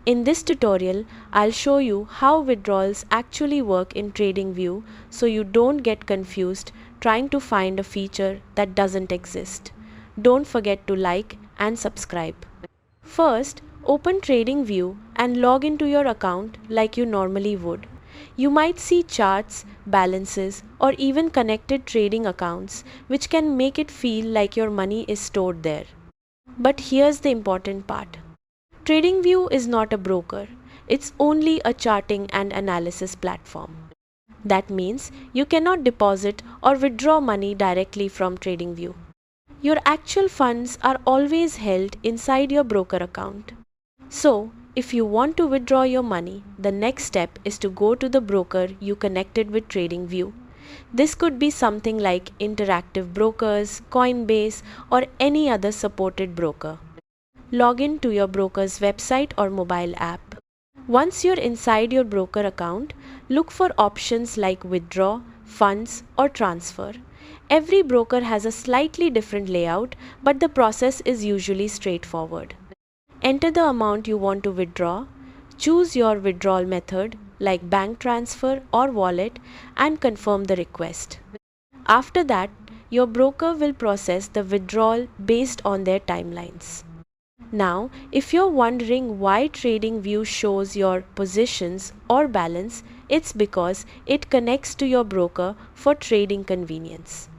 In this tutorial, I'll show you how withdrawals actually work in TradingView so you don't get confused trying to find a feature that doesn't exist. Don't forget to like and subscribe. First, open TradingView and log into your account like you normally would. You might see charts, balances, or even connected trading accounts, which can make it feel like your money is stored there. But here's the important part. TradingView is not a broker, it's only a charting and analysis platform. That means you cannot deposit or withdraw money directly from TradingView. Your actual funds are always held inside your broker account. So, if you want to withdraw your money, the next step is to go to the broker you connected with TradingView. This could be something like Interactive Brokers, Coinbase, or any other supported broker. Log in to your broker's website or mobile app. Once you're inside your broker account, look for options like withdraw, funds, or transfer. Every broker has a slightly different layout, but the process is usually straightforward. Enter the amount you want to withdraw, choose your withdrawal method like bank transfer or wallet, and confirm the request. After that, your broker will process the withdrawal based on their timelines. Now, if you're wondering why TradingView shows your positions or balance, it's because it connects to your broker for trading convenience.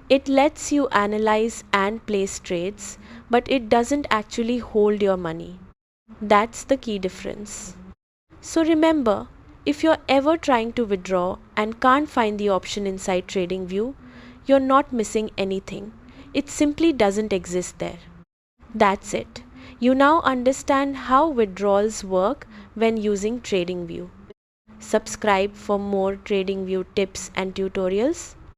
It lets you analyze and place trades, but it doesn't actually hold your money. That's the key difference. So remember, if you're ever trying to withdraw and can't find the option inside TradingView, you're not missing anything. It simply doesn't exist there. That's it. You now understand how withdrawals work when using TradingView. Subscribe for more TradingView tips and tutorials.